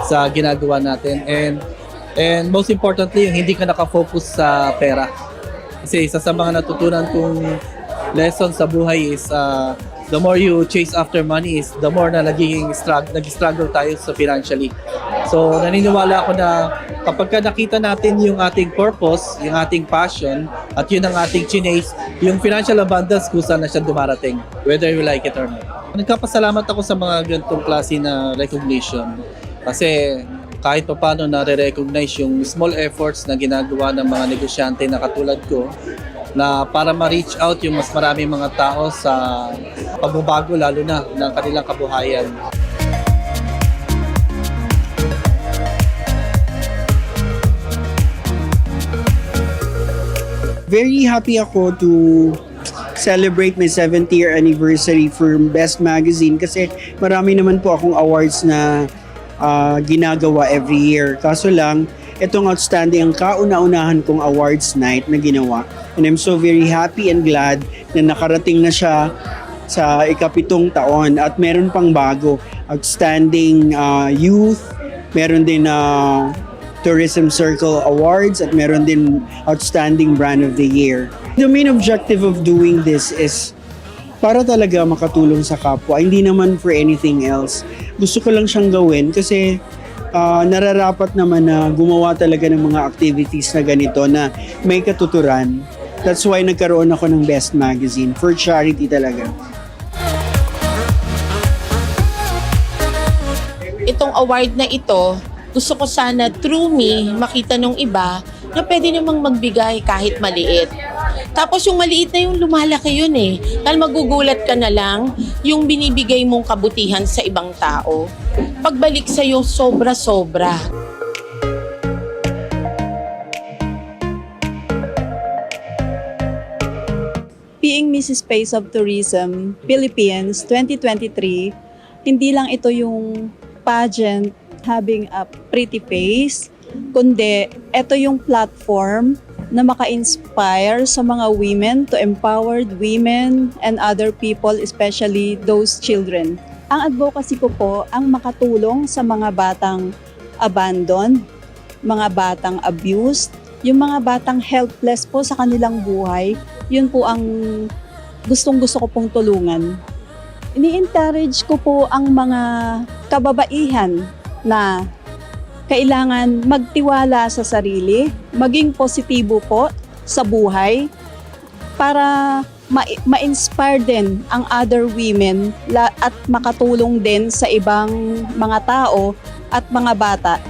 sa ginagawa natin, and most importantly, yung hindi ka nakafocus sa pera. Kasi isa sa mga natutunan kong lesson sa buhay is the more you chase after money is the more na nag-struggle tayo sa financially. So naniniwala ako na kapag ka nakita natin yung ating purpose, yung ating passion, at yun ang ating chinace, yung financial abundance kung saan na siya dumarating, whether you like it or not. Nagkapasalamat ako sa mga ganitong klase na recognition kasi kahit pa paano nare-recognize yung small efforts na ginagawa ng mga negosyante na katulad ko na para ma-reach out yung mas maraming mga tao sa pagbabago lalo na ng kanilang kabuhayan. Very happy ako to celebrate my 7th year anniversary for Best Magazine kasi marami naman po akong awards na ginagawa every year. Kaso lang, itong outstanding ang kauna-unahan kong awards night na ginawa. And I'm so very happy and glad na nakarating na siya sa ika-7 taon at meron pang bago. Outstanding youth, meron din Tourism Circle Awards at meron din Outstanding Brand of the Year. The main objective of doing this is para talaga makatulong sa kapwa, hindi naman for anything else. Gusto ko lang siyang gawin kasi nararapat naman na gumawa talaga ng mga activities na ganito na may katuturan. That's why nagkaroon ako ng Best Magazine, for charity talaga. Itong award na ito, gusto ko sana through me makita nung iba na pwede namang magbigay kahit maliit. Tapos yung maliit na yung lumalaki yun eh. Dahil magugulat ka na lang yung binibigay mong kabutihan sa ibang tao. Pagbalik sa'yo, sobra-sobra. Being Mrs. Space of Tourism, Philippines 2023, hindi lang ito yung pageant having a pretty face, kundi ito yung platform na maka-inspire sa mga women to empower women and other people, especially those children. Ang advocacy ko po ang makatulong sa mga batang abandoned, mga batang abused, yung mga batang helpless po sa kanilang buhay, yun po ang gustong-gusto ko pong tulungan. Ini-encourage ko po ang mga kababaihan na kailangan magtiwala sa sarili, maging positibo po sa buhay para ma-inspire din ang other women at makatulong din sa ibang mga tao at mga bata.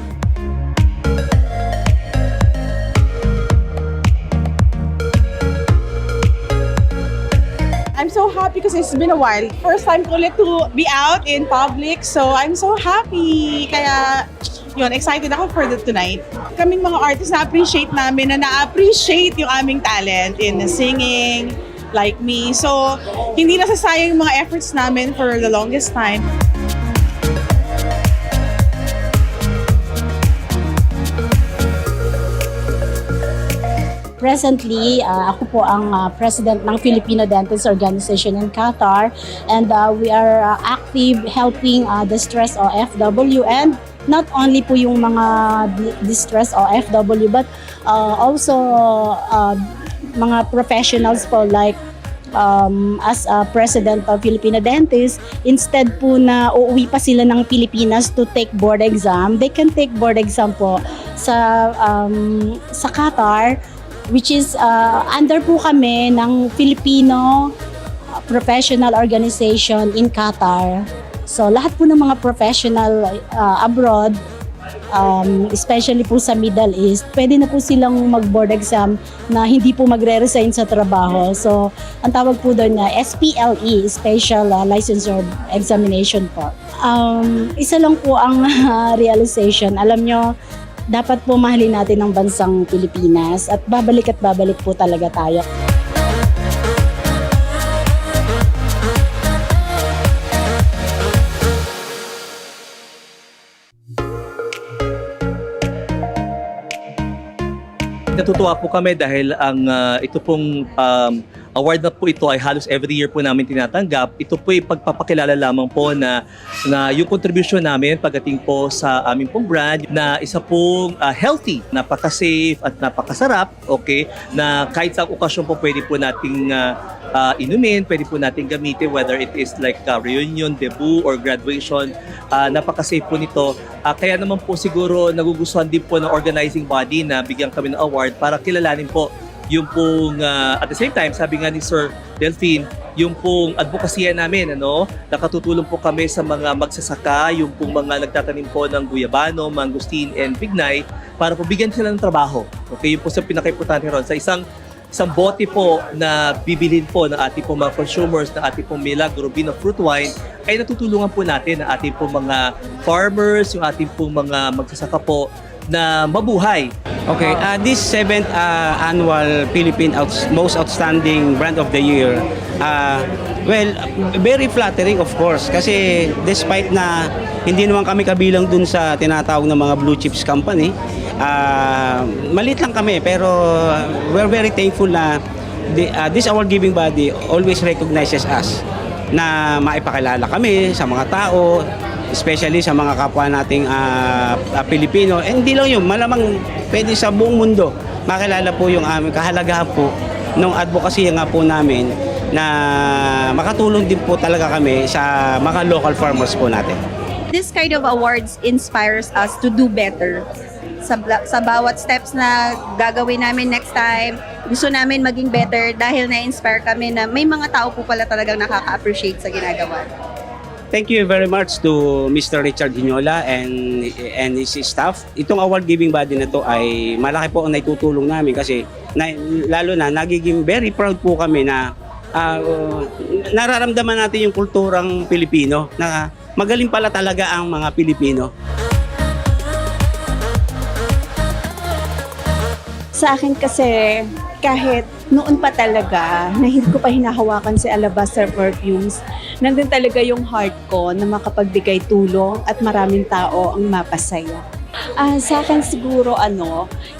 I'm so happy because it's been a while. First time ko ulit to be out in public, so I'm so happy. Kaya, yun, excited ako for tonight. Kaming mga artists na-appreciate namin na na-appreciate yung aming talent in singing, like me. So, hindi nasasayang yung mga efforts namin for the longest time. Presently, ako po ang president ng Filipino Dentists Organization in Qatar, and we are active helping distressed OFW, and not only po yung mga distressed OFW but also mga professionals po like as a president of Filipino Dentists, instead po na uuwi pa sila ng Pilipinas to take board exam, they can take board exam po sa Qatar, which is under po kami ng Filipino Professional Organization in Qatar. So lahat po ng mga professional abroad, especially po sa Middle East, pwede na po silang mag-board exam na hindi po magre-resign sa trabaho. So ang tawag po doon na SPLE, Special Licensure Examination po. Isa lang po ang realization. Alam nyo, dapat po mahalin natin ang bansang Pilipinas at babalik po talaga tayo. Natutuwa po kami dahil ang ito pong award na po ito ay halos every year po namin tinatanggap. Ito po ay pagpapakilala lamang po na yung contribution namin pagdating po sa aming pong brand na isa pong healthy, napaka-safe at napakasarap, okay, na kahit sa okasyon po pwede po nating inumin, pwede po nating gamitin, whether it is like reunion, debut, or graduation. Napaka-safe po nito. Kaya naman po siguro nagugustuhan din po ng organizing body na bigyan kami ng award para kilalanin po yung pong, at the same time, sabi nga ni Sir Delphine, yung pong advokasya namin, nakatutulong po kami sa mga magsasaka, yung pong mga nagtatanim po ng guyabano, mangustin, and pignay, para po bigyan sila ng trabaho. Okay, yun po sa pinaka-importante ron. Sa isang bote po na bibilhin po ng ating po mga consumers, ng ating pong Milagro Bean of Fruit Wine, ay natutulungan po natin ang ating po mga farmers, yung ating po mga magsasaka po, na mabuhay. Okay, this 7th annual Philippine Most Outstanding Brand of the Year, well, very flattering of course kasi despite na hindi naman kami kabilang dun sa tinatawag na mga blue chips company, maliit lang kami pero we're very thankful na this award giving body always recognizes us na maipakilala kami sa mga tao, especially sa mga kapwa nating Pilipino. And hindi lang yun, malamang pwede sa buong mundo makilala po yung aming kahalagahan po ng advocacy nga po namin na makatulong din po talaga kami sa mga local farmers po natin. This kind of awards inspires us to do better. Sa bawat steps na gagawin namin next time, gusto namin maging better dahil na-inspire kami na may mga tao po pala talagang nakaka-appreciate sa ginagawa. Thank you very much to Mr. Richard Hinola and his staff. Itong award giving body na to ay malaki po ang naitutulong namin kasi lalo na nagiging very proud po kami na nararamdaman natin yung kulturang Pilipino na magaling pala talaga ang mga Pilipino. Sa akin kasi, kahit noon pa talaga, na hindi ko pa hinahawakan si Alabaster Perfumes, nandun talaga yung heart ko na makapagbigay tulong at maraming tao ang mapasaya. Sa akin siguro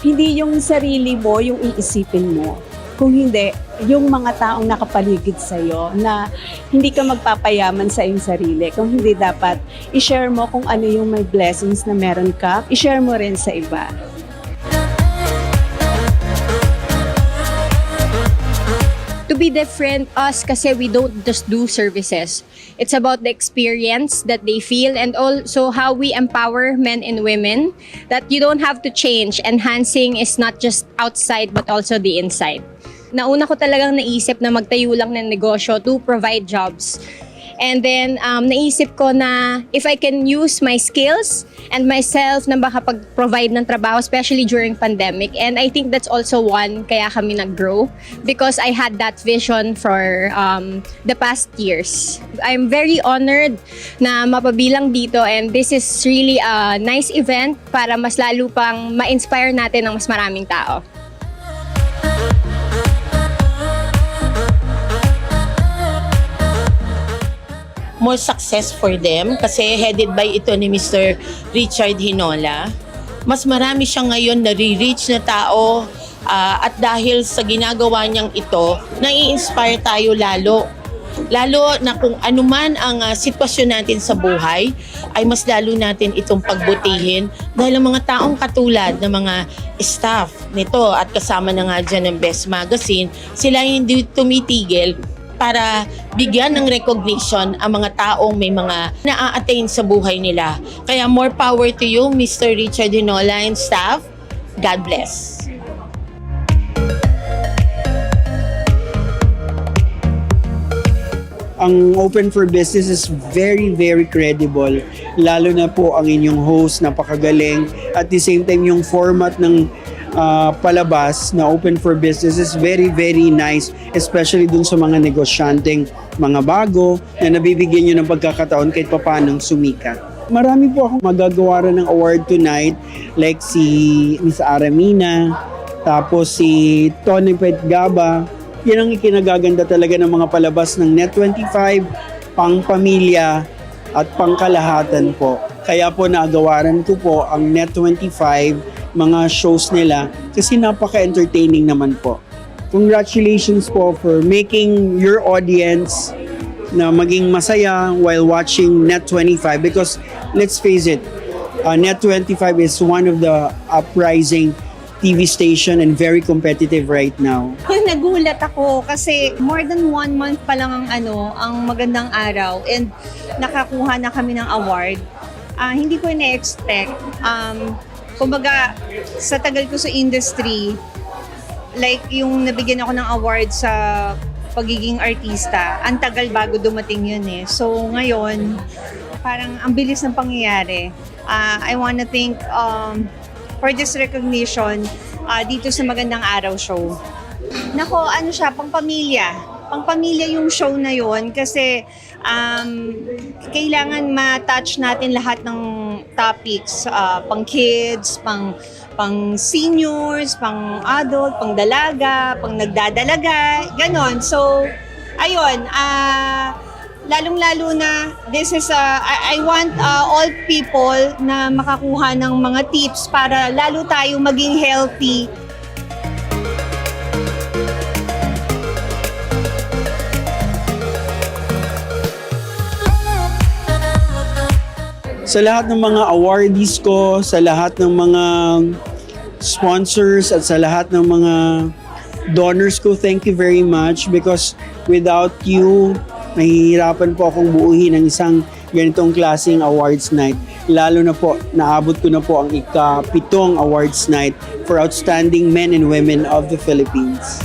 hindi yung sarili mo yung iisipin mo. Kung hindi, yung mga taong nakapaligid sa'yo na hindi ka magpapayaman sa iyong sarili. Kung hindi dapat, i-share mo kung ano yung may blessings na meron ka, i-share mo rin sa iba. To be different, us kasi we don't just do services. It's about the experience that they feel and also how we empower men and women that you don't have to change. Enhancing is not just outside but also the inside. Nauna ko talagang naisip na magtayo lang ng negosyo to provide jobs. And then, naisip ko na if I can use my skills and myself na makapag-provide ng trabaho, especially during pandemic. And I think that's also one kaya kami nag-grow because I had that vision for the past years. I'm very honored na mapabilang dito and this is really a nice event para mas lalo pang ma-inspire natin ng mas maraming tao. More success for them kasi headed by ito ni Mr. Richard Hinola. Mas marami siya ngayon na-reach na tao at dahil sa ginagawa niyang ito, nai-inspire tayo lalo. Lalo na kung anuman ang sitwasyon natin sa buhay, ay mas lalo natin itong pagbutihin dahil ang mga taong katulad ng mga staff nito at kasama na nga dyan ng Best Magazine, sila hindi tumitigil para bigyan ng recognition ang mga taong may mga na-attain sa buhay nila. Kaya more power to you, Mr. Richard Hinola and staff. God bless. Ang Open for Business is very, very credible. Lalo na po ang inyong host, napakagaling. At the same time, yung format ng palabas na Open for Business is very, very nice, especially dun sa mga negosyanteng mga bago na nabibigyan nyo ng pagkakataon kahit papanong sumikat. Marami po akong magagawa rin ng award tonight, like si Miss Aramina, tapos si Tony Petgaba. Yan ang ikinagaganda talaga ng mga palabas ng Net25, pang pamilya at pangkalahatan po. Kaya po nagawaran ko po ang Net25, mga shows nila kasi napaka-entertaining naman po. Congratulations po for making your audience na maging masaya while watching Net25 because let's face it, Net25 is one of the uprising TV station and very competitive right now. Nagulat ako kasi more than 1 month pa lang ang magandang araw and nakakuha na kami ng award. Hindi ko na-expect. Kumbaga, sa tagal ko sa industry, like yung nabigyan ako ng award sa pagiging artista, ang tagal bago dumating yun eh. So ngayon, parang ang bilis ng pangyayari. I wanna thank for this recognition dito sa Magandang Araw Show. Nako, siya, pang pamilya. pangpamilya yung show na yon kasi kailangan ma-touch natin lahat ng topics, pang kids, pang seniors, pang adult, pang dalaga, pang nagdadalaga, ganon. So, ayun, lalong-lalo na, this is, I want all people na makakuha ng mga tips para lalo tayo maging healthy. Sa lahat ng mga awardees ko, sa lahat ng mga sponsors at sa lahat ng mga donors ko, thank you very much because without you, nahihirapan po akong buuhin ang isang ganitong klaseng awards night. Lalo na po, naabot ko na po ang ika-7 awards night for outstanding men and women of the Philippines.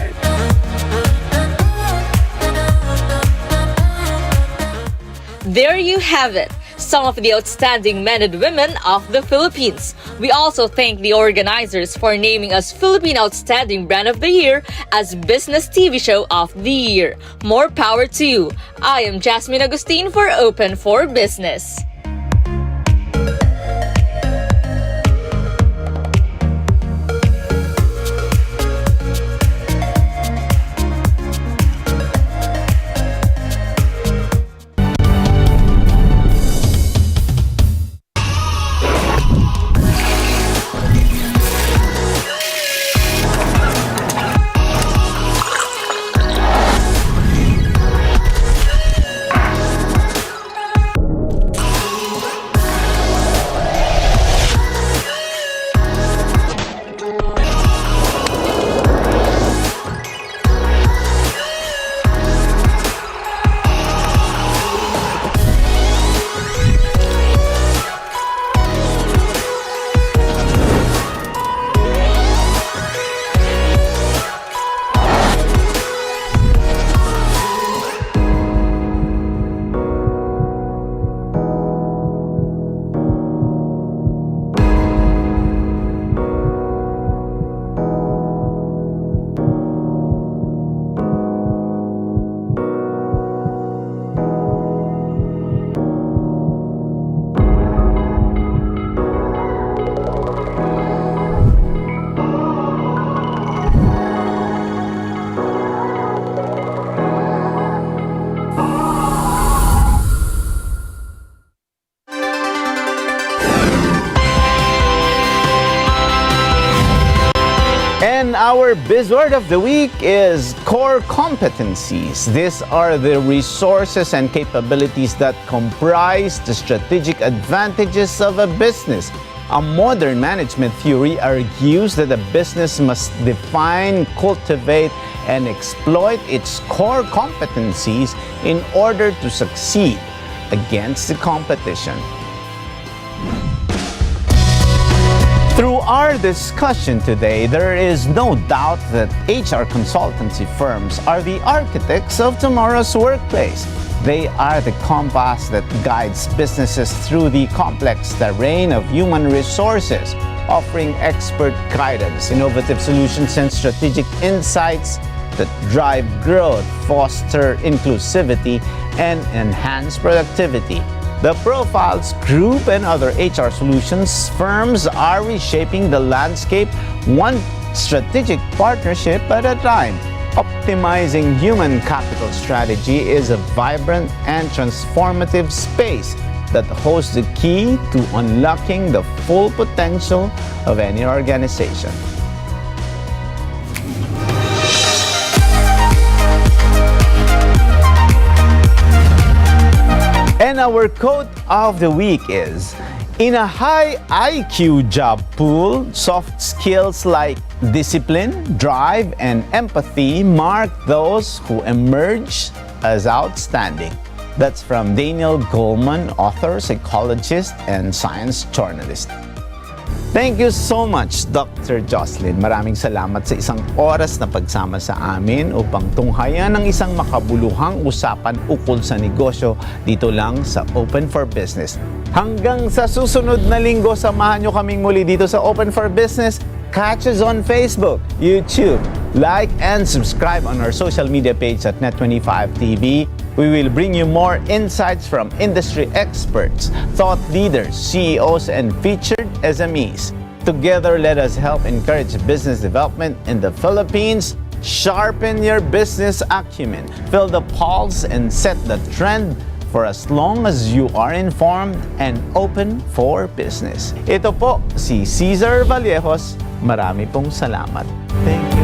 There you have it, some of the outstanding men and women of the Philippines. We also thank the organizers for naming us Philippine Outstanding Brand of the Year as Business TV Show of the Year. More power to you. I am Jasmine Agustin for Open for Business. And our buzzword of the week is core competencies. These are the resources and capabilities that comprise the strategic advantages of a business. A modern management theory argues that a business must define, cultivate, and exploit its core competencies in order to succeed against the competition. Through our discussion today, there is no doubt that HR consultancy firms are the architects of tomorrow's workplace. They are the compass that guides businesses through the complex terrain of human resources, offering expert guidance, innovative solutions, and strategic insights that drive growth, foster inclusivity, and enhance productivity. The Profiles Group and other HR solutions firms are reshaping the landscape one strategic partnership at a time. Optimizing human capital strategy is a vibrant and transformative space that holds the key to unlocking the full potential of any organization. And our quote of the week is, in a high IQ job pool, soft skills like discipline, drive, and empathy mark those who emerge as outstanding. That's from Daniel Goleman, author, psychologist, and science journalist. Thank you so much, Dr. Jocelyn. Maraming salamat sa isang oras na pagsama sa amin upang tunghayan ng isang makabuluhang usapan ukol sa negosyo dito lang sa Open for Business. Hanggang sa susunod na linggo, samahan nyo kaming muli dito sa Open for Business. Catch us on Facebook, YouTube, like and subscribe on our social media page at Net25TV. We will bring you more insights from industry experts, thought leaders, CEOs, and featured SMEs. Together, let us help encourage business development in the Philippines. Sharpen your business acumen, feel the pulse, and set the trend for as long as you are informed and open for business. Ito po si Cesar Vallejos. Marami pong salamat. Thank you.